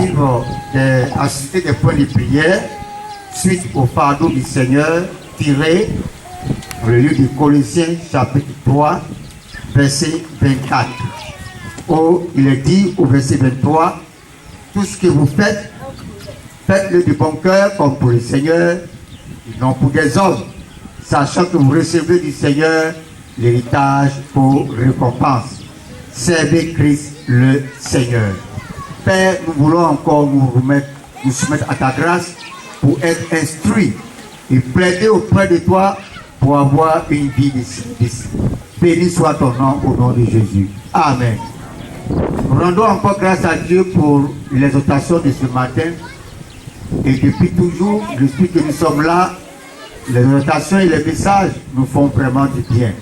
suivre, assister des points de prière suite au fardeau du Seigneur tiré dans le livre de Colossiens chapitre 3 verset 24 où il est dit au verset 23: tout ce que vous faites, faites-le de bon cœur comme pour le Seigneur et non pour des hommes, sachant que vous recevez du Seigneur l'héritage pour récompense. Servez Christ le Seigneur. Père, nous voulons encore nous soumettre à ta grâce pour être instruits et plaider auprès de toi pour avoir une vie de service. Béni soit ton nom au nom de Jésus. Amen. Nous rendons encore grâce à Dieu pour l'exhortation de ce matin. Et depuis toujours, depuis que nous sommes là, les exhortations et les messages nous font vraiment du bien.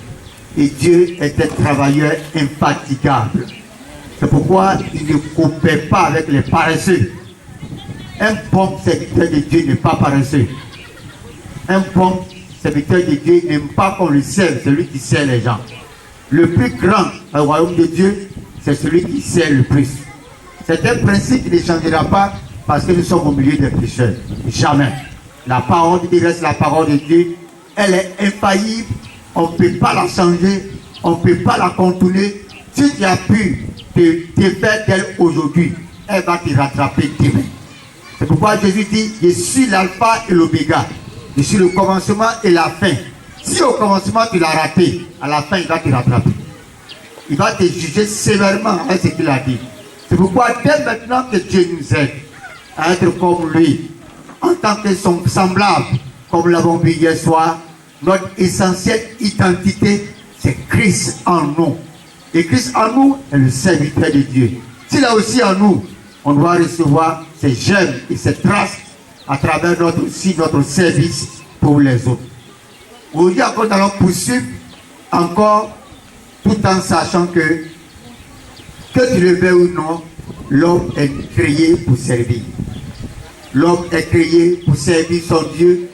Et Dieu est un travailleur infatigable. C'est pourquoi il ne coopère pas avec les paresseux. Un bon serviteur de Dieu n'est pas paresseux. Un bon serviteur de Dieu n'aime pas qu'on le serve, celui qui sert les gens. Le plus grand au royaume de Dieu, c'est celui qui sert le plus. C'est un principe qui ne changera pas parce que nous sommes au milieu des pécheurs. Jamais. La parole de Dieu reste la parole de Dieu. Elle est infaillible. On ne peut pas la changer. On ne peut pas la contourner. Si tu as pu te faire d'elle aujourd'hui, elle va te rattraper demain. C'est pourquoi Jésus dit: je suis l'alpha et l'oméga. Je suis le commencement et la fin. Si au commencement tu l'as raté, à la fin il va te rattraper. Il va te juger sévèrement avec ce qu'il a dit. C'est pourquoi dès maintenant que Dieu nous aide à être comme lui, en tant que son semblable, comme l'avons vu hier soir, notre essentielle identité, c'est Christ en nous. Et Christ en nous est le serviteur de Dieu. S'il a aussi en nous, on doit recevoir ces germes et ces traces à travers notre service pour les autres. Aujourd'hui encore, nous allons poursuivre encore, tout en sachant que tu le veuilles ou non, l'homme est créé pour servir. L'homme est créé pour servir son Dieu.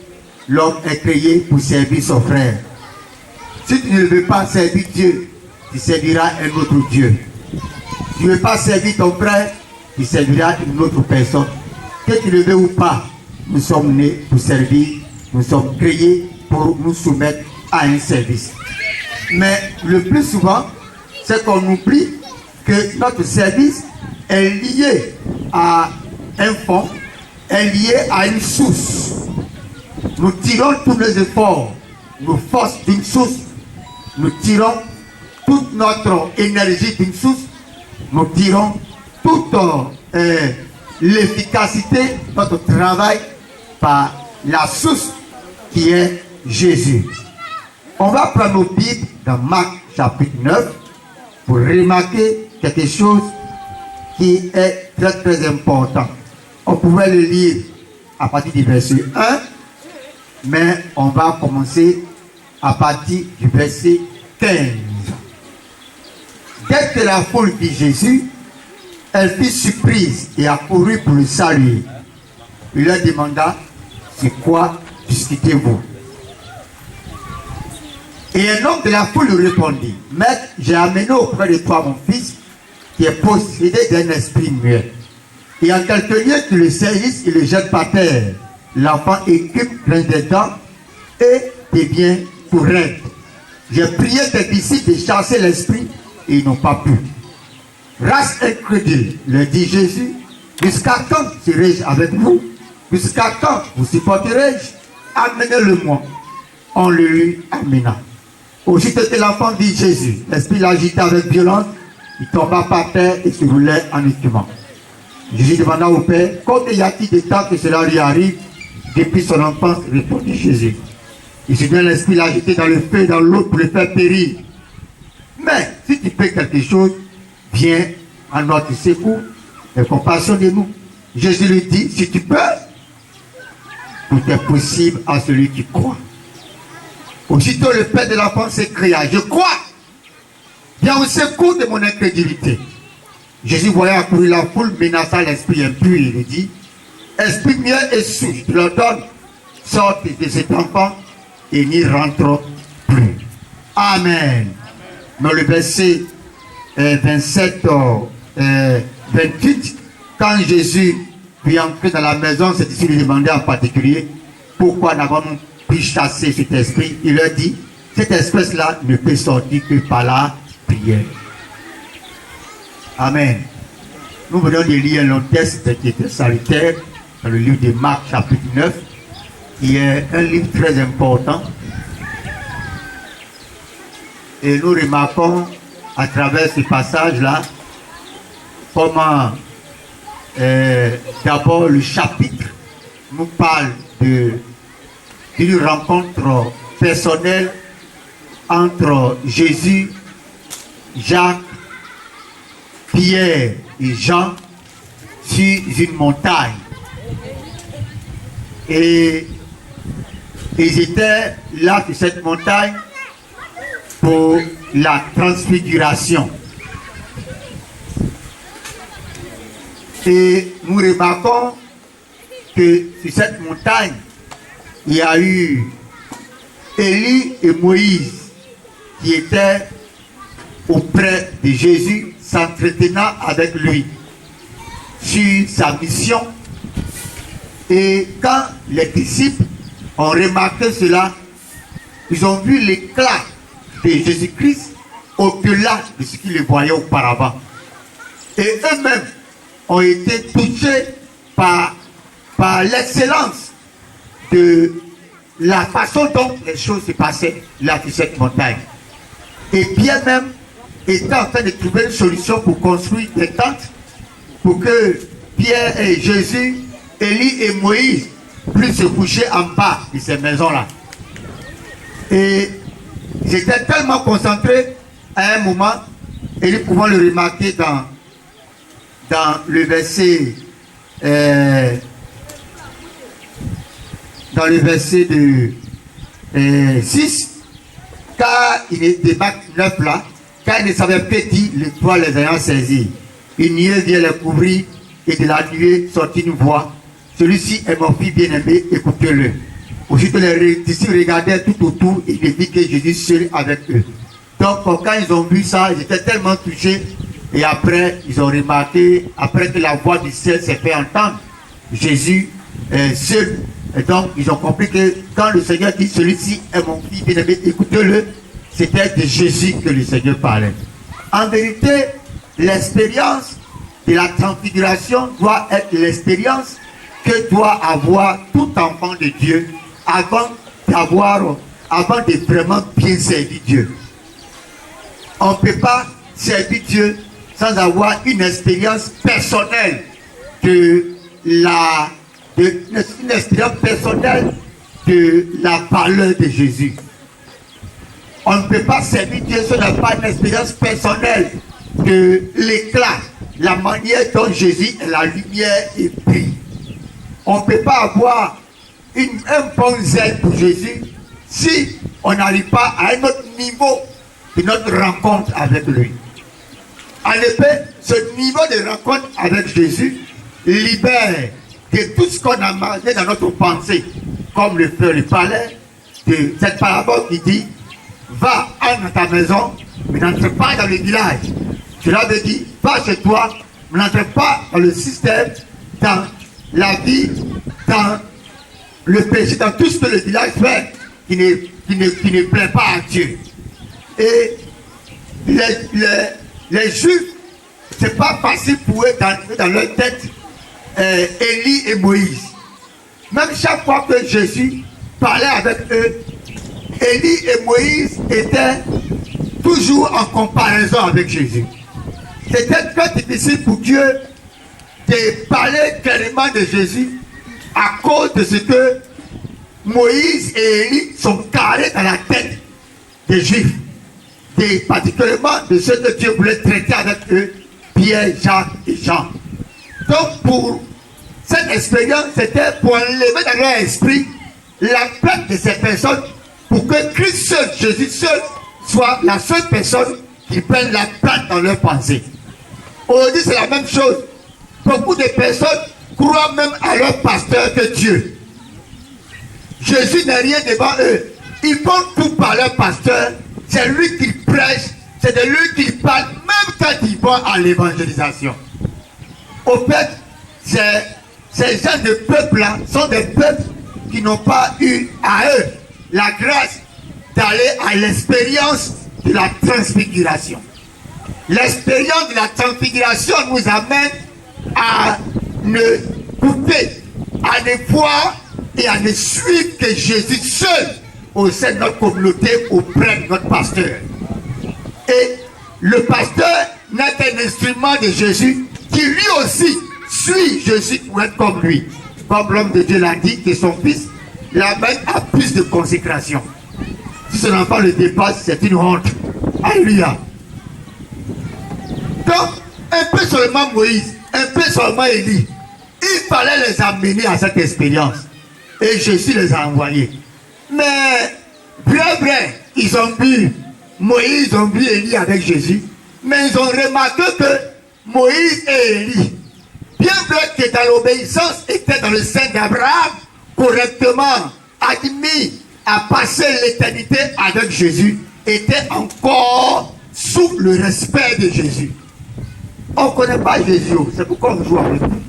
L'homme est créé pour servir son frère. Si tu ne veux pas servir Dieu, tu serviras un autre Dieu. Si tu ne veux pas servir ton frère, tu serviras une autre personne. Que tu le veux ou pas, nous sommes nés pour servir. Nous sommes créés pour nous soumettre à un service. Mais le plus souvent, c'est qu'on oublie que notre service est lié à un fond, est lié à une source. Nous tirons tous nos efforts, nos forces d'une source. Nous tirons toute notre énergie d'une source. Nous tirons toute l'efficacité de notre travail par la source qui est Jésus. On va prendre nos Bibles dans Marc chapitre 9 pour remarquer quelque chose qui est très très important. On pouvait le lire à partir du verset 1, mais on va commencer à partir du verset 15. Dès que la foule vit Jésus, elle fut surprise et accourut pour le saluer. Il leur demanda: c'est quoi discutez-vous? Et un homme de la foule lui répondit: Maître, j'ai amené auprès de toi mon fils qui est possédé d'un esprit muet. Et en quelques lieux qui le saisissent, il le jette par terre. L'enfant écume, grince des dents et devient tout raide. J'ai prié tes disciples de chasser l'esprit et ils n'ont pas pu. Race incrédule, leur dit Jésus, jusqu'à quand serai-je avec vous? Jusqu'à quand vous supporterai-je? Amenez-le-moi. On le lui amena. Aussitôt que l'enfant dit Jésus, l'esprit l'agita avec violence, il tomba par terre et se roulait en écumant. Jésus demanda au Père: combien y a-t-il de temps que cela lui arrive? Depuis son enfance, répondit Jésus. Il se donne l'esprit l'agiter dans le feu et dans l'eau pour le faire périr. Mais si tu fais quelque chose, viens à notre secours et compassion de nous. Jésus lui dit: si tu peux, tout est possible à celui qui croit. Aussitôt le père de l'enfant s'écria: je crois, viens au secours de mon incrédulité. Jésus voyant accourir la foule, menaça l'esprit impur et lui dit: esprit muet et sourd, je te le donne, sorte de cet enfant et n'y rentre plus. Amen. Dans le verset 27, 28, quand Jésus lui entrait dans la maison, ses disciples lui demandaient en particulier pourquoi n'avons-nous pu chasser cet esprit. Il leur dit, cette espèce-là ne peut sortir que par la prière. Amen. Nous venons de lire un long texte qui était salutaire dans le livre de Marc chapitre 9, qui est un livre très important. Et nous remarquons à travers ce passage-là comment d'abord le chapitre nous parle d'une rencontre personnelle entre Jésus, Jacques, Pierre et Jean sur une montagne. Et ils étaient là sur cette montagne pour la transfiguration. Et nous remarquons que sur cette montagne, il y a eu Élie et Moïse qui étaient auprès de Jésus, s'entretenant avec lui sur sa mission. Et quand les disciples ont remarqué cela, ils ont vu l'éclat de Jésus-Christ au-delà de ce qu'ils voyaient auparavant. Et eux-mêmes ont été touchés par l'excellence de la façon dont les choses se passaient là sur cette montagne. Et Pierre même était en train de trouver une solution pour construire des tentes pour que Pierre et Jésus, Élie et Moïse puissent se coucher en bas de ces maisons-là. Et ils étaient tellement concentrés à un moment, et nous pouvons le remarquer dans le verset de 6, car il est des Marc 9 là, car ils ne savaient pas dire l'étoile les ayant saisis. Une nuée vient les couvrir et de la nuée sortit une voix. Celui-ci est mon fils bien-aimé, écoutez-le. Aussitôt les disciples regardaient tout autour et ils virent que Jésus seul avec eux. Donc quand ils ont vu ça, ils étaient tellement touchés. Et après, ils ont remarqué, après que la voix du ciel s'est fait entendre, Jésus seul. Et donc, ils ont compris que quand le Seigneur dit, celui-ci est mon fils bien-aimé, écoutez-le, c'était de Jésus que le Seigneur parlait. En vérité, l'expérience de la transfiguration doit être l'expérience que doit avoir tout enfant de Dieu avant de vraiment bien servir Dieu. On ne peut pas servir Dieu sans avoir une expérience personnelle une expérience personnelle de la valeur de Jésus. On ne peut pas servir Dieu si on n'a pas une expérience personnelle de l'éclat, la manière dont Jésus est la lumière et brille. On ne peut pas avoir un bon zèle pour Jésus si on n'arrive pas à un autre niveau de notre rencontre avec lui. En effet, ce niveau de rencontre avec Jésus libère de tout ce qu'on a mangé dans notre pensée, comme le frère lui parlait de cette parabole qui dit va dans ta maison, mais n'entre pas dans le village. Cela veut dire va chez toi, mais n'entre pas dans le système, dans la vie, dans le péché, dans tout ce que le village fait qui ne plaît pas à Dieu. Et les Juifs, c'est pas facile pour eux d'entrer dans leur tête Élie et Moïse. Même chaque fois que Jésus parlait avec eux, Élie et Moïse étaient toujours en comparaison avec Jésus. C'était très difficile pour Dieu de parler clairement de Jésus à cause de ce que Moïse et Élie sont carrés dans la tête des Juifs, et particulièrement de ceux que Dieu voulait traiter avec eux, Pierre, Jacques et Jean. Donc pour cette expérience, c'était pour enlever dans leur esprit la plainte de ces personnes, pour que Christ seul, Jésus seul, soit la seule personne qui prenne la plainte dans leur pensée. Aujourd'hui, c'est la même chose. Beaucoup de personnes croient même à leur pasteur que Dieu. Jésus n'est rien devant eux. Ils font tout par leur pasteur. C'est lui qui prêche, c'est de lui qui parle, même quand ils vont à l'évangélisation. Au fait, ces gens de peuple-là sont des peuples qui n'ont pas eu à eux la grâce d'aller à l'expérience de la transfiguration. L'expérience de la transfiguration nous amène à ne couper, à ne voir et à ne suivre que Jésus seul au sein de notre communauté auprès de notre pasteur. Et le pasteur n'est qu'un instrument de Jésus qui lui aussi suit Jésus pour être comme lui. Comme l'homme de Dieu l'a dit, que son fils l'amène à plus de consécration. Si son enfant le dépasse, c'est une honte. Alléluia. Donc, un peu seulement Moïse, un peu seulement Élie, il fallait les amener à cette expérience. Et Jésus les a envoyés. Mais, vrai, ils ont vu Moïse, ils ont vu Élie avec Jésus. Mais ils ont remarqué que Moïse et Élie, bien vrai que dans l'obéissance, étaient dans le sein d'Abraham, correctement admis à passer l'éternité avec Jésus, étaient encore sous le respect de Jésus. On ne connaît pas Jésus, c'est pourquoi on joue avec lui.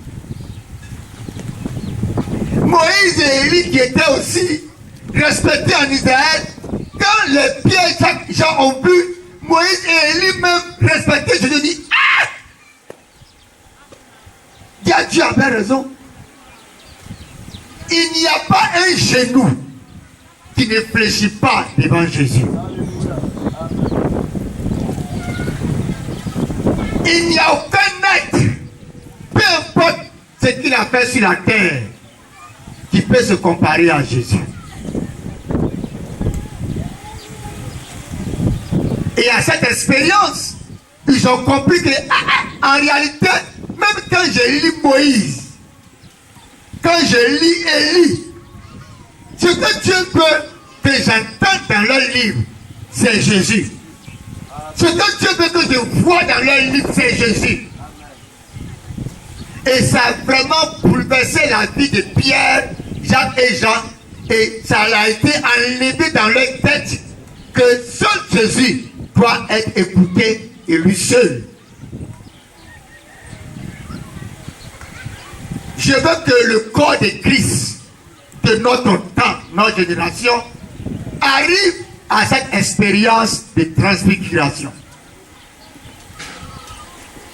Moïse et Élie qui étaient aussi respectés en Israël, quand les pieds chaque gens ont vu, Moïse et Élie même respectés, Jésus dit, ah! Dieu avait raison. Il n'y a pas un genou qui ne fléchit pas devant Jésus. Il n'y a aucun être, peu importe ce qu'il a fait sur la terre, qui peut se comparer à Jésus. Et à cette expérience, ils ont compris que, en réalité, même quand je lis Moïse, quand je lis Élie, ce que Dieu veut que j'entende dans leur livre, c'est Jésus. Ce que Dieu veut que je vois dans leur livre, c'est Jésus. Et ça a vraiment bouleversé la vie de Pierre, Jacques et Jean. Et ça a été enlevé dans leur tête que seul Jésus doit être écouté et lui seul. Je veux que le corps de Christ de notre temps, notre génération, arrive à cette expérience de transfiguration.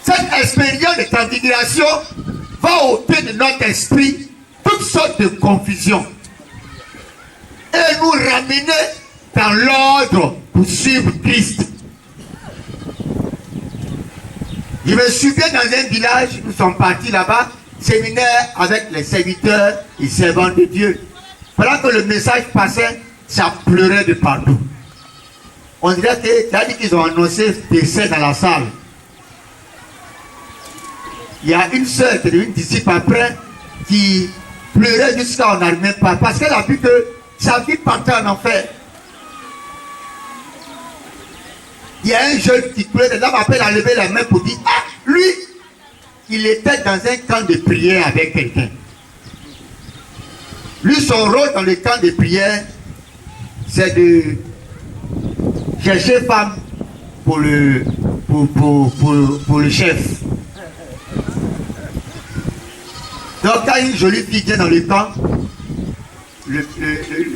Cette expérience de transfiguration va ôter de notre esprit toutes sortes de confusions et nous ramener dans l'ordre pour suivre Christ. Je me souviens dans un village, nous sommes partis là-bas, séminaire avec les serviteurs et servants de Dieu. Pendant que le message passait, ça pleurait de partout. On dirait qu'ils ont annoncé décès dans la salle. Il y a une sœur qui est une disciple après qui pleurait jusqu'à on n'arrivait pas parce qu'elle a vu que sa vie partait en enfer. Il y a un jeune qui pleurait, l'homme appelle à lever la main pour dire, ah, lui, il était dans un camp de prière avec quelqu'un. Lui, son rôle dans le camp de prière, c'est de chercher femme pour le chef. Donc quand une jolie fille vient dans le camp, le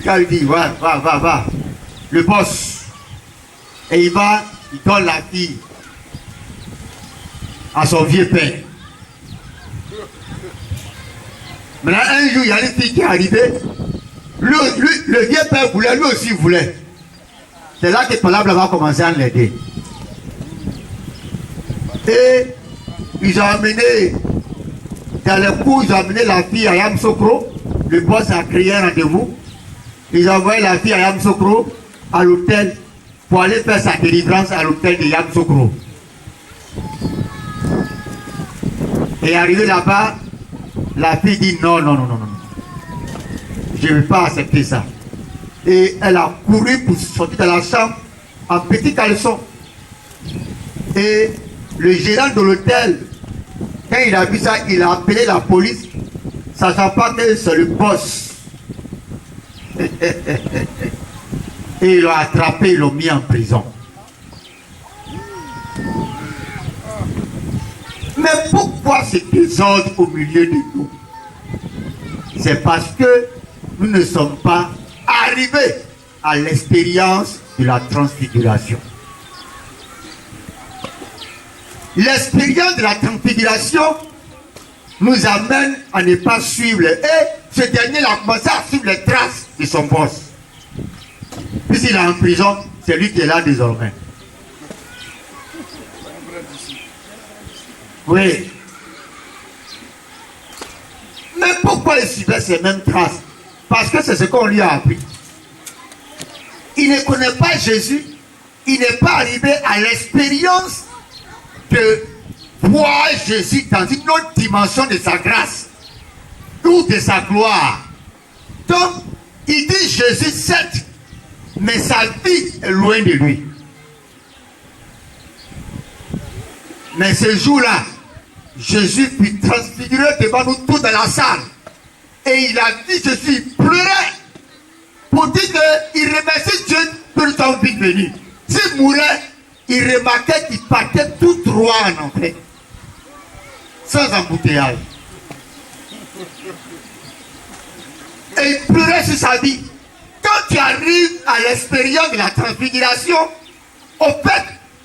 gars lui dit, va, le boss. Et il va, il donne la fille à son vieux père. Maintenant, un jour, il y a une fille qui est arrivée. Le vieux père voulait, lui aussi voulait. C'est là que Palabra va commencer à l'aider. Et ils ont amené, dans le cours, ils ont amené la fille à Yamsokro. Le boss a créé un rendez-vous. Ils ont envoyé la fille à Yamsokro, à l'hôtel, pour aller faire sa délivrance à l'hôtel de Yamsokro. Et arrivé là-bas, la fille dit non. Je ne vais pas accepter ça. Et elle a couru pour sortir de la chambre en petit caleçon. Et le gérant de l'hôtel, quand il a vu ça, il a appelé la police, sachant pas que c'est le boss. Et ils l'ont attrapé, ils l'ont mis en prison. Mais vois ce désordre au milieu de nous, c'est parce que nous ne sommes pas arrivés à l'expérience de la transfiguration. L'expérience de la transfiguration nous amène à ne pas suivre. Et ce dernier a commencé à suivre les traces de son boss. Puisqu'il est en prison, c'est lui qui est là désormais. Oui. Mais pourquoi il suivait ces mêmes traces? Parce que c'est ce qu'on lui a appris. Il ne connaît pas Jésus. Il n'est pas arrivé à l'expérience de voir Jésus dans une autre dimension de sa grâce ou de sa gloire. Donc, il dit Jésus, certes, mais sa vie est loin de lui. Mais ce jour-là, Jésus fut transfiguré devant nous tous dans la salle. Et il a dit, Jésus pleurait pour dire qu'il remercie Dieu pour son vie venue. S'il mourait, il remarquait qu'il partait tout droit en enfer, sans embouteillage. Et il pleurait sur sa vie. Quand tu arrives à l'expérience de la transfiguration, au fait,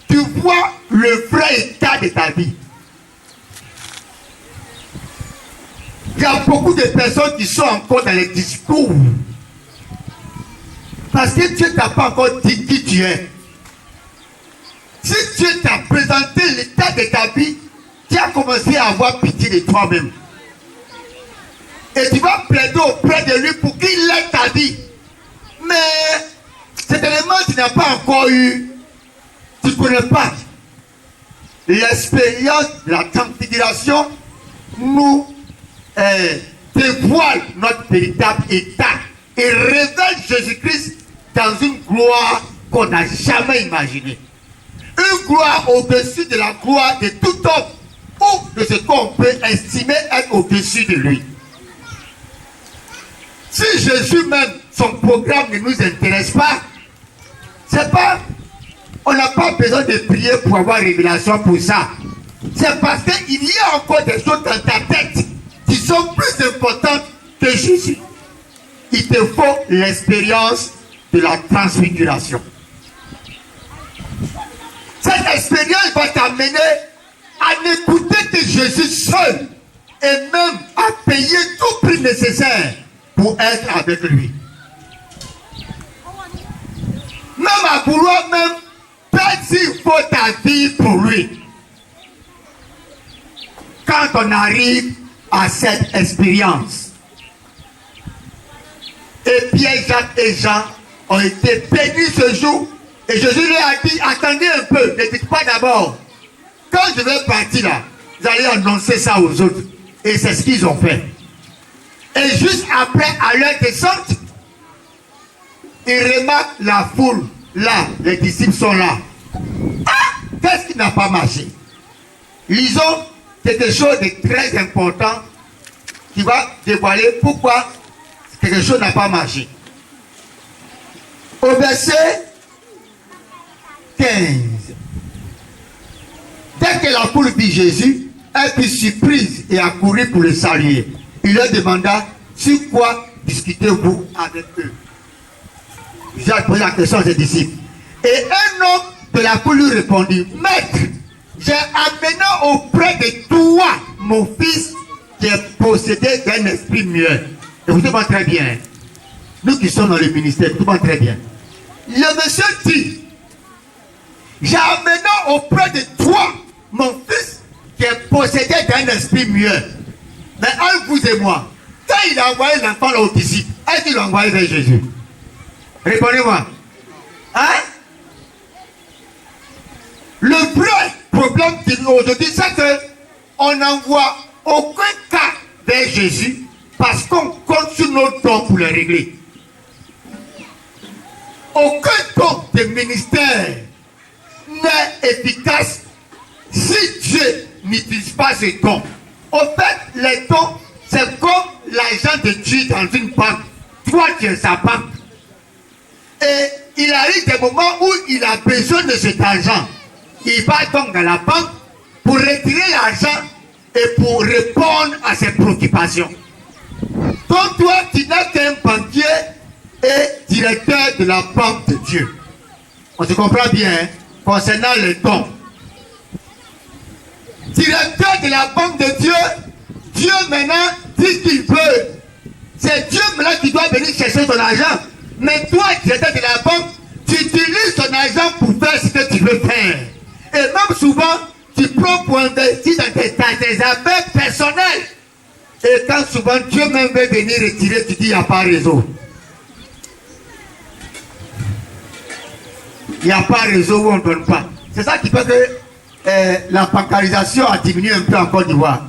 tu vois le vrai état de ta vie. Il y a beaucoup de personnes qui sont encore dans les discours. Parce que Dieu ne t'a pas encore dit qui tu es. Si Dieu t'a présenté l'état de ta vie, tu as commencé à avoir pitié de toi-même. Et tu vas plaider auprès de lui pour qu'il aide ta vie. Mais cet élément, tu n'as pas encore eu. Tu ne connais pas. L'expérience de la transfiguration nous dévoile notre véritable état et révèle Jésus-Christ dans une gloire qu'on n'a jamais imaginée. Une gloire au-dessus de la gloire de tout homme ou de ce qu'on peut estimer être au-dessus de lui. Si Jésus même, son programme ne nous intéresse pas, c'est pas, on n'a pas besoin de prier pour avoir révélation pour ça. C'est parce qu'il y a encore des choses dans ta tête qui sont plus importantes que Jésus. Il te faut l'expérience de la transfiguration. Cette expérience va t'amener à n'écouter que Jésus seul et même à payer tout prix nécessaire pour être avec lui. Même à vouloir même perdre s'il faut ta vie pour lui. Quand on arrive à cette expérience, et Pierre, Jacques et Jean ont été bénis ce jour. Et Jésus leur a dit, attendez un peu, ne dites pas d'abord. Quand je vais partir là, vous allez annoncer ça aux autres. Et c'est ce qu'ils ont fait. Et juste après, à leur descente, ils remarquent la foule. Là, les disciples sont là. Ah, qu'est-ce qui n'a pas marché? Lisons quelque chose de très important qui va dévoiler pourquoi quelque chose n'a pas marché. Au verset 15. Dès que la foule vit Jésus, elle fut surprise et accourut pour le saluer. Il leur demanda, sur quoi discutez-vous avec eux? J'ai posé la question à ses disciples. Et un homme de la foule lui répondit, Maître, j'ai amené auprès de toi mon fils qui est possédé d'un esprit muet. Écoutez-moi très bien. Nous qui sommes dans le ministère, écoutez-moi très bien. Le monsieur dit, j'ai amené auprès de toi mon fils qui est possédé d'un esprit muet. Mais entre vous et moi, quand il a envoyé l'enfant là aux disciples, est-ce qu'il l'a envoyé vers Jésus? Répondez-moi. Hein? Le vrai problème aujourd'hui, c'est qu'on n'envoie aucun cas vers Jésus parce qu'on compte sur nos dons pour les régler. Aucun don de ministère n'est efficace si Dieu n'utilise pas ces dons. Au fait, les dons, c'est comme l'argent de Dieu dans une banque. Toi, tu es sa banque. Et il arrive des moments où il a besoin de cet argent. Il va donc dans la banque pour retirer l'argent et pour répondre à ses préoccupations. Donc toi, tu n'es qu'un banquier et directeur de la banque de Dieu. On se comprend bien hein, concernant les dons. Directeur de la banque de Dieu, Dieu maintenant dit qu'il veut. C'est Dieu maintenant qui doit venir chercher ton argent. Mais toi, directeur de la banque, tu utilises ton argent pour faire ce que tu veux faire. Et même souvent, tu prends pour investir dans tes affaires personnelles. Et quand souvent Dieu même veut venir retirer, tu dis il n'y a pas réseau. Il n'y a pas réseau où on ne donne pas. C'est ça qui fait que la bancarisation a diminué un peu en Côte d'Ivoire.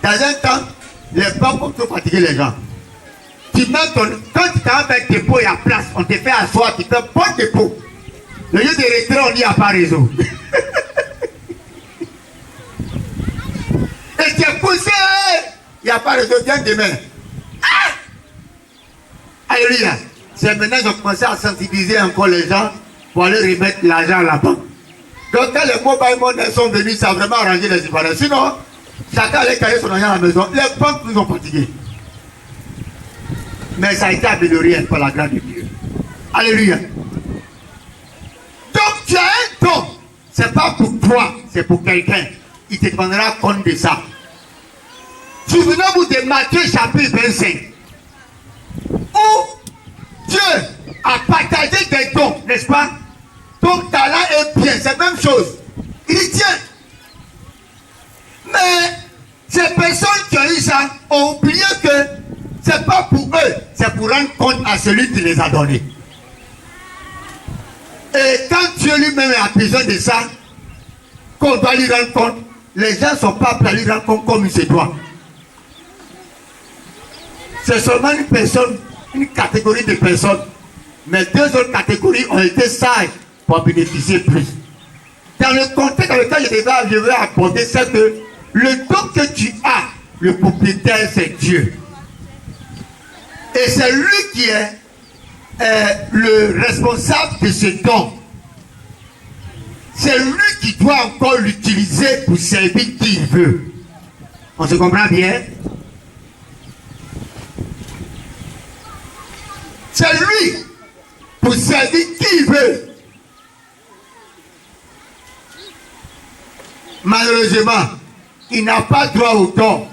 Dans un temps, les banques ont trop fatigué les gens. Tu mets quand tu t'as fait un dépôt et à place, on te fait asseoir, tu fais un bon dépôt. Le lieu de retrait, on dit il n'y a pas réseau. Et tu es poussé, il n'y a pas réseau, viens demain. Ah! Alléluia. C'est maintenant qu'ils ont commencé à sensibiliser encore les gens pour aller remettre l'argent à la banque. Donc quand les mobile money sont venus, ça a vraiment arrangé les Ivoiriens. Sinon, chacun allait caler son argent à la maison. Les banques nous ont fatigués. Mais ça a été amélioré par la grâce de Dieu. Alléluia. Donc tu as un don. Ce n'est pas pour toi, c'est pour quelqu'un. Il te demandera compte de ça. Souvenez-vous de Matthieu chapitre 25. Où Dieu a partagé des dons, n'est-ce pas? Ton talent est bien, c'est la même chose. Il tient. Mais ces personnes qui ont eu ça ont oublié que ce n'est pas pour eux, c'est pour rendre compte à celui qui les a donnés. Et quand Dieu lui-même a besoin de ça, qu'on doit lui rendre compte, les gens ne sont pas prêts à lui rendre compte comme il se doit. C'est seulement une personne, une catégorie de personnes. Mais deux autres catégories ont été sages pour bénéficier plus. Dans le contexte dans lequel je vais apporter, c'est que le don que tu as, le propriétaire, c'est Dieu. Et c'est lui qui est le responsable de ce don. C'est lui qui doit encore l'utiliser pour servir qui il veut. On se comprend bien? C'est lui pour servir qui il veut. Malheureusement, il n'a pas droit au don.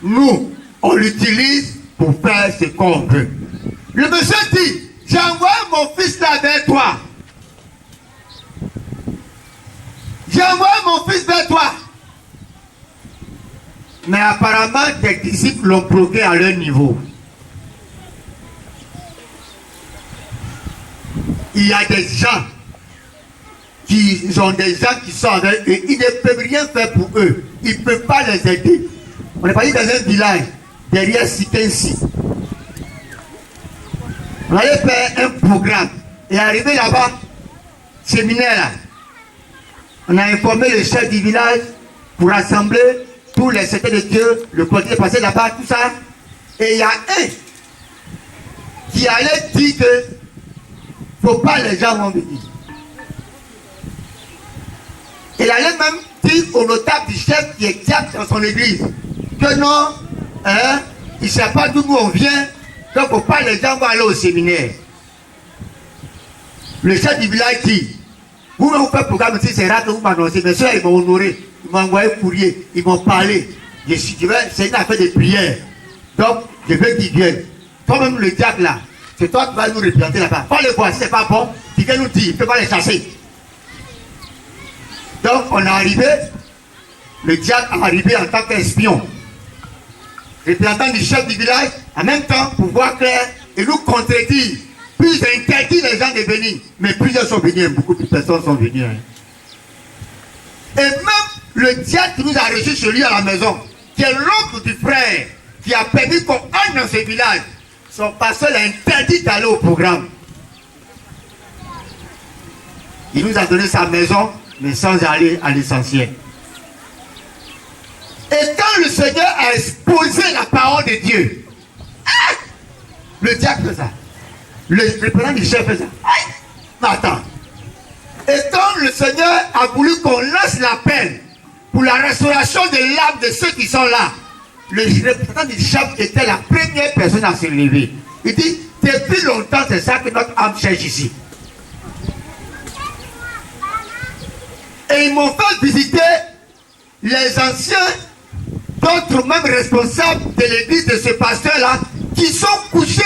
Nous, on l'utilise pour faire ce qu'on veut. Le monsieur dit, j'envoie mon fils là vers toi. J'envoie mon fils vers toi. Mais apparemment, tes disciples l'ont bloqué à leur niveau. Il y a des gens qui sont des gens qui sont avec eux. Ils ne peuvent rien faire pour eux. Ils ne peuvent pas les aider. On est parti dans un village, derrière Sitensi. On allait faire un programme. Et arrivé là-bas, séminaire là, on a informé le chef du village pour rassembler tous les secteurs de Dieu, le côté passé là-bas, tout ça. Et il y a un qui allait dire que faut pas les gens vont venir. Il allait même dire au notable du chef qui est diable dans son église que non, hein, il ne sait pas d'où nous on vient, donc faut pas les gens vont aller au séminaire. Le chef du village dit, vous faites le programme ici, c'est rare que vous m'annoncez, mais ceux-là ils m'ont honoré, ils m'ont envoyé courrier, ils m'ont parlé. C'est une affaire de prière. Donc, je veux qu'ils viennent. Toi-même le diable là, c'est toi qui vas nous représenter là-bas. Pas le voir, si c'est pas bon, tu viens nous dire, il ne peut pas les chasser. Donc on est arrivé, le diable est arrivé en tant qu'espion. Représentant du chef du village, en même temps, pour voir clair, et nous contredire. Puis il interdit les gens de venir. Mais plusieurs sont venus, beaucoup de personnes sont venues. Hein. Et même le diable qui nous a reçus chez lui à la maison, qui est l'oncle du frère, qui a permis qu'on aille dans ce village, son pasteur l'a interdit d'aller au programme. Il nous a donné sa maison, mais sans aller à l'essentiel. Et quand le Seigneur a exposé la parole de Dieu, ah, le diable fait ça. Le représentant du chef fait ça. Aïe, mais attends. Et quand le Seigneur a voulu qu'on lance l'appel pour la restauration de l'âme de ceux qui sont là. Le représentant du diable était la première personne à se lever. Il dit, depuis longtemps, c'est ça que notre âme cherche ici. Et ils m'ont fait visiter les anciens, d'autres même responsables de l'église de ce pasteur-là, qui sont couchés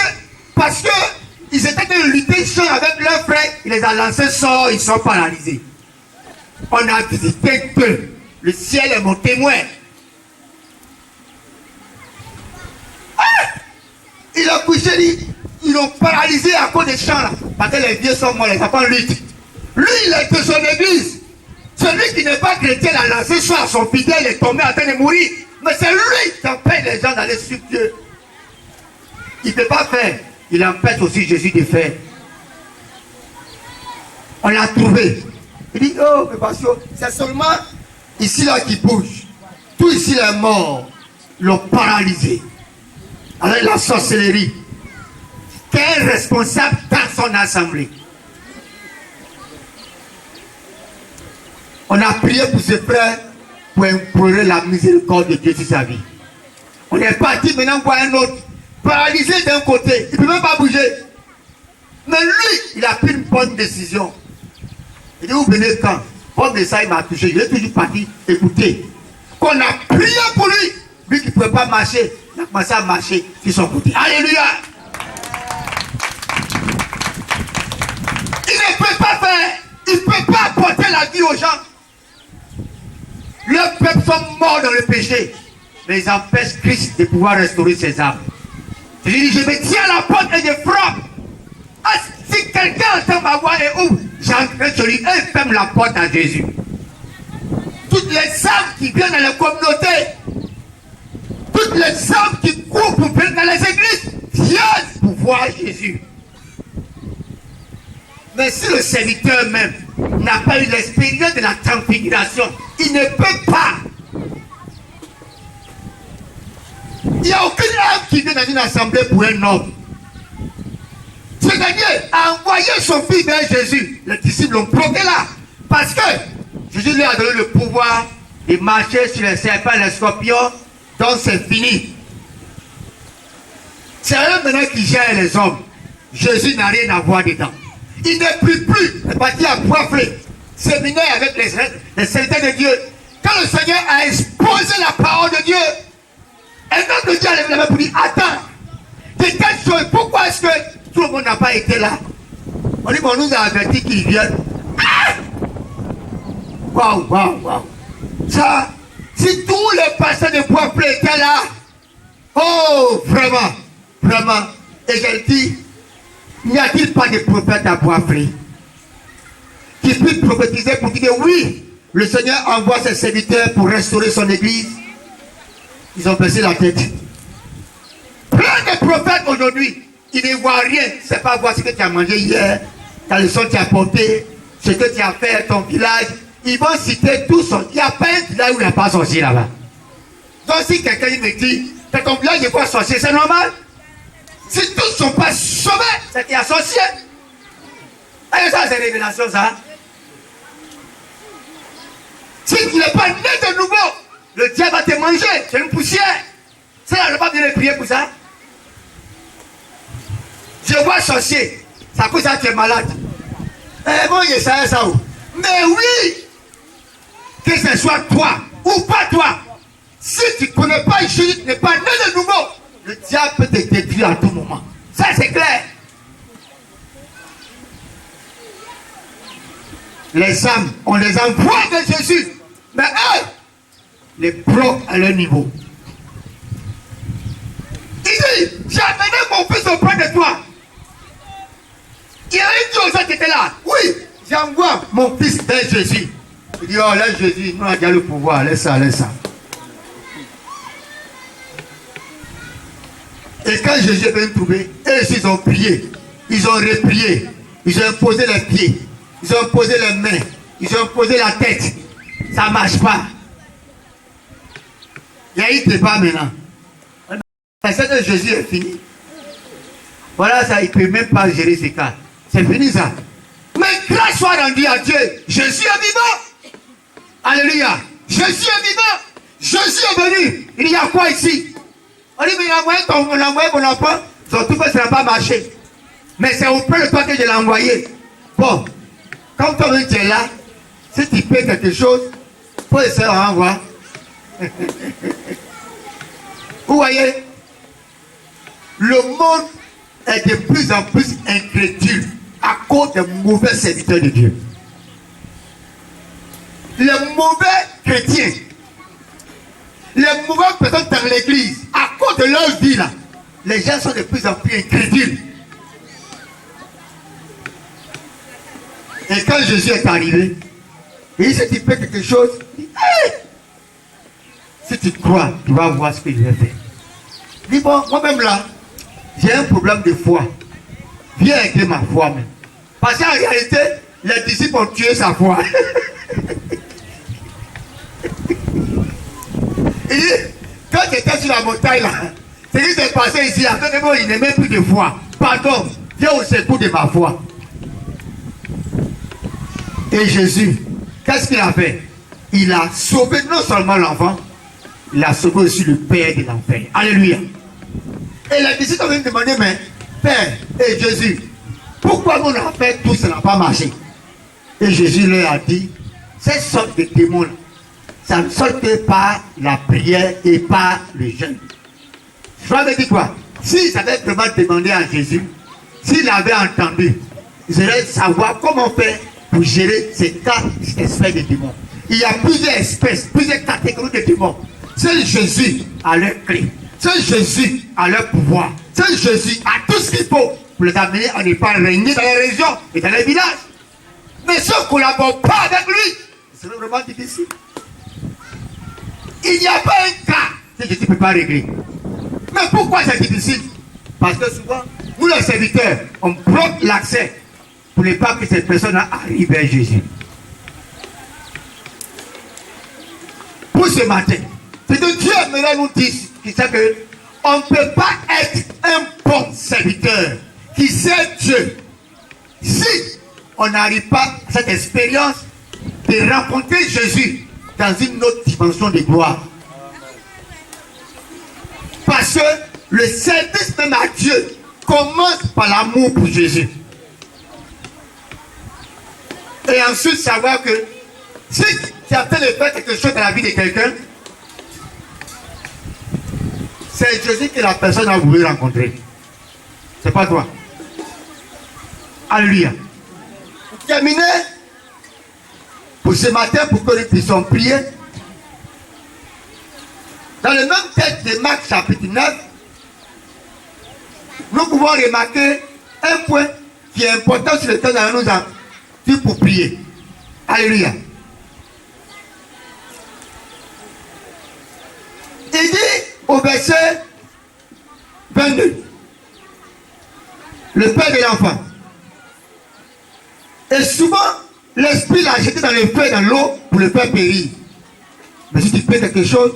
parce qu'ils étaient de lutter avec leurs frères. Il les a lancés sorts, ils sont paralysés. On a visité que le ciel est mon témoin. Il a couché, ils l'ont paralysé à cause des chants là. Parce que les vieux sont morts, les enfants luttent. Lui, il est de son église. Celui qui n'est pas chrétien l'a lancé soit à son fidèle, il est tombé en train de mourir. Mais c'est lui qui empêche les gens d'aller sur Dieu. Il ne peut pas faire. Il empêche aussi Jésus de faire. On l'a trouvé. Il dit, oh, mais parce que c'est seulement ici là qui bouge. Tout ici est mort. Ils l'ont paralysé. Avec la sorcellerie. Quel responsable dans son assemblée? On a prié pour ce frère pour implorer la miséricorde de Dieu sur sa vie. On est parti maintenant voir un autre, paralysé d'un côté, il ne peut même pas bouger. Mais lui, il a pris une bonne décision. Il dit, vous venez quand? Comme de ça, il m'a touché. Il est toujours parti écouter. Qu'on a prié pour lui, lui qui ne pouvait pas marcher, il a commencé à marcher sur son côté. Alléluia! Il ne peut pas faire, il ne peut pas apporter la vie aux gens. Le peuple sont morts dans le péché. Mais ils empêchent Christ de pouvoir restaurer ses âmes. Je dis, je me tiens à la porte et je frappe. Ah, si quelqu'un entend ma voix et ouvre, j'entre sur lui et ferme la porte à Jésus. Toutes les âmes qui viennent dans la communauté, toutes les âmes qui courent pour venir dans les églises, viennent pour voir Jésus. Mais si le serviteur même n'a pas eu l'expérience de la transfiguration, il ne peut pas. Il n'y a aucune âme qui vient dans une assemblée pour un homme. C'est-à-dire, a envoyé son fils vers Jésus. Les disciples l'ont bloqué là. Parce que Jésus lui a donné le pouvoir de marcher sur les serpents et les scorpions. Donc c'est fini. C'est eux maintenant qui gèrent les hommes. Jésus n'a rien à voir dedans. Il ne prie plus. Il est parti à Poiffré, séminaire avec les serviteurs de Dieu. Quand le Seigneur a exposé la parole de Dieu, un homme de Dieu a levé la main pour dire, attends, c'est telle chose, pourquoi est-ce que tout le monde n'a pas été là? On dit, on nous a averti qu'ils viennent. Ah! Waouh, waouh, waouh. Ça, si tous les pasteurs de Poiffré étaient là, oh, vraiment, vraiment, et je dis, n'y a-t-il pas de prophète à Poiffré qui puisse prophétiser pour dire oui, le Seigneur envoie ses serviteurs pour restaurer son église? Ils ont baissé la tête. Plein de prophètes aujourd'hui, ils ne voient rien. C'est pas voir ce que tu as mangé hier, ta leçon que tu as portée, ce que tu as fait à ton village. Ils vont citer tout son. Il n'y a pas un village où il n'y a pas sorcier là-bas. Donc si quelqu'un me dit, dans ton village il y a quoi sorcier, c'est normal. Si tous ne sont pas sauvés, c'est qu'il y a sorcier. Et ça, c'est révélation, ça. Si tu n'es pas né de nouveau, le diable va te manger. C'est une poussière. Ça, je ne vais pas venir prier pour ça. Je vois sorcier. Ça cause ça, tu es malade. Eh bon, il y a ça où? Mais oui, que ce soit toi ou pas toi, si tu ne connais pas Jésus, tu n'es pas né de nouveau, le diable peut te détruire à tout moment. Ça, c'est clair. Les âmes, on les envoie de Jésus. Mais eux, les bloquent à leur niveau. Il dit, j'ai amené mon fils auprès de toi. Il a dit aux autres qui étaient là, oui, j'envoie mon fils vers Jésus. Il dit, oh, laisse Jésus, nous on a déjà le pouvoir, laisse ça, laisse ça. Et quand Jésus est venu trouver, ils ont prié, ils ont reprié, ils ont imposé les pieds, ils ont imposé les mains, ils ont imposé la tête. Ça ne marche pas. Il y a eu débat maintenant. C'est que Jésus est fini. Voilà ça, il ne peut même pas gérer ces cas. C'est fini ça. Mais grâce soit rendue à Dieu. Jésus est vivant. Alléluia. Jésus est vivant. Jésus est venu. Il y a quoi ici? On dit, mais il a envoyé mon enfant. Surtout que ça n'a pas marché. Mais c'est auprès de toi que je l'ai envoyé. Bon, comme toi tu es là, si tu fais quelque chose, il faut essayer de renvoyer. Vous voyez, le monde est de plus en plus incrédule à cause des mauvais serviteurs de Dieu. Les mauvais chrétiens, les mauvaises personnes dans l'église, à cause de leur vie là, les gens sont de plus en plus incrédules. Et quand Jésus est arrivé, il dit, si tu fais quelque chose, hey! Si tu crois, tu vas voir ce que je vais faire. Il dit, bon, moi-même là, j'ai un problème de foi. Viens aider ma foi même. Parce qu'en réalité, les disciples ont tué sa foi. Il dit, quand j'étais sur la montagne là, c'est qui s'est passé ici, après il n'aimait plus de foi. Pardon, viens au secours de ma foi. Et Jésus, qu'est-ce qu'il a fait? Il a sauvé non seulement l'enfant, il a sauvé aussi le père de l'enfer. Alléluia. Et les disciples ont demandé, mais Père et Jésus, pourquoi nous avons fait tout ça n'a pas marché? Et Jésus leur a dit, ces sortes de démons, ça ne sort que par la prière et par le jeûne. Je vais dire quoi? S'ils avaient vraiment demandé à Jésus, s'il avait entendu, ils allaient savoir comment faire pour gérer ces 4 espèces de démons. Il y a plusieurs espèces, plusieurs catégories de démons. C'est Jésus à leur clé. C'est Jésus à leur pouvoir. C'est Jésus à tout ce qu'il faut pour les amener à ne pas régner dans les régions et dans les villages. Mais ceux qui ne collaborent pas avec lui, c'est vraiment difficile. Il n'y a pas un cas que Jésus ne peut pas régler. Mais pourquoi c'est difficile? Parce que souvent, nous les serviteurs, on bloque l'accès pour ne pas que cette personne arrive vers Jésus. Pour ce matin, c'est que Dieu aimerait nous dire qu'on ne peut pas être un bon serviteur qui sait Dieu si on n'arrive pas à cette expérience de rencontrer Jésus dans une autre dimension de gloire. Parce que le service même à Dieu commence par l'amour pour Jésus. Et ensuite savoir que si tu as fait de faire quelque chose dans la vie de quelqu'un, c'est Jésus que la personne a voulu rencontrer. C'est pas toi. Alléluia. Pour terminer, pour ce matin, pour que nous puissions prier, dans le même texte de Marc chapitre 9, nous pouvons remarquer un point qui est important sur lequel nous avons dit pour prier. Alléluia. Il dit au verset 22, le père de l'enfant. Et souvent, l'esprit l'a jeté dans le feu et dans l'eau pour le faire périr. Mais si tu fais quelque chose,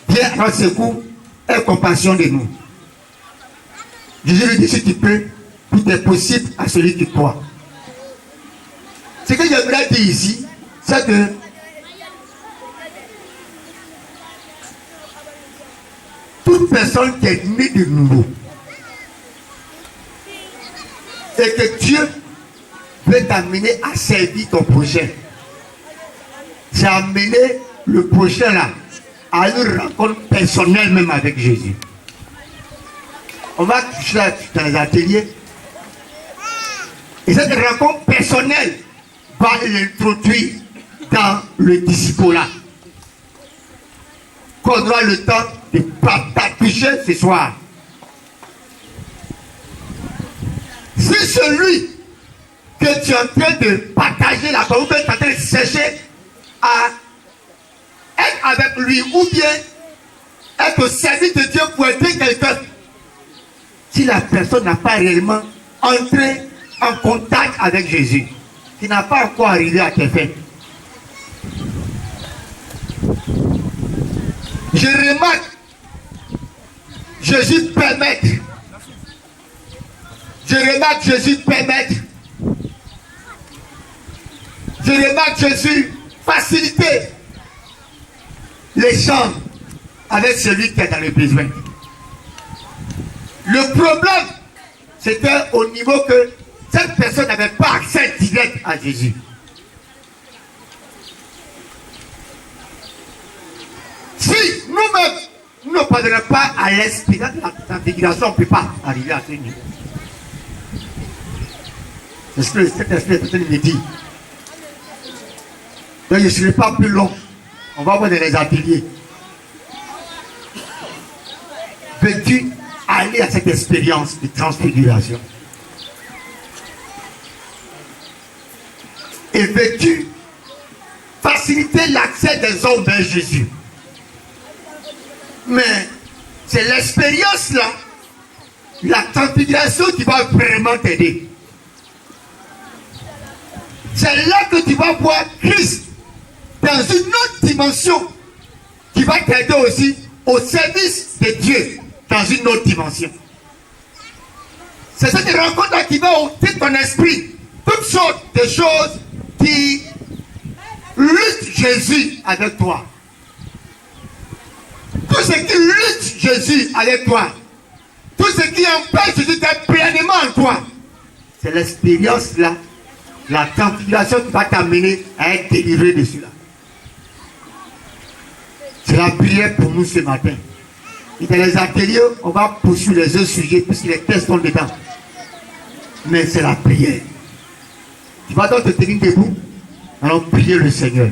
viens à notre secours, aie compassion de nous. Jésus lui dit, si tu peux, tout est possible à celui qui croit. Ce que j'aimerais dire ici, c'est que toute personne qui est née de nouveau et que Dieu veut t'amener à servir ton prochain, c'est amener le prochain là à une rencontre personnelle même avec Jésus. On va toucher là dans les ateliers et cette rencontre personnelle va l'introduire dans le disciple-là. Qu'on aura le temps de toucher ce soir. Si celui que tu es en train de partager la parole, ou bien tu es en train de chercher à être avec lui, ou bien être au service de Dieu pour aider quelqu'un, si la personne n'a pas réellement entré en contact avec Jésus, qui n'a pas encore arrivé à tes fins, je remarque, Jésus permet. Je remarque Jésus permettre. Je remarque Jésus faciliter. l'échange avec celui qui est dans le besoin. Le problème, c'était au niveau que cette personne n'avait pas accès direct à Jésus. Si nous-mêmes, nous ne parvenons pas à l'esprit de la sanctification, on ne peut pas arriver à ce niveau. C'est ce que cet esprit me dit. Donc je ne serai pas plus long. On va voir dans les ateliers. Veux-tu aller à cette expérience de transfiguration? Et veux-tu faciliter l'accès des hommes vers Jésus? Mais c'est l'expérience là, la transfiguration qui va vraiment t'aider. C'est là que tu vas voir Christ dans une autre dimension qui va t'aider aussi au service de Dieu dans une autre dimension. C'est cette rencontre qui va ôter ton esprit toutes sortes de choses qui luttent Jésus avec toi. Tout ce qui lutte Jésus avec toi, tout ce qui empêche Jésus d'être pleinement en toi, c'est l'expérience là, la transfiguration qui va t'amener à être délivré de cela. C'est la prière pour nous ce matin. Et dans les ateliers, on va poursuivre les autres sujets puisque les tests sont dedans. Mais c'est la prière. Tu vas donc te tenir debout, allons prier le Seigneur.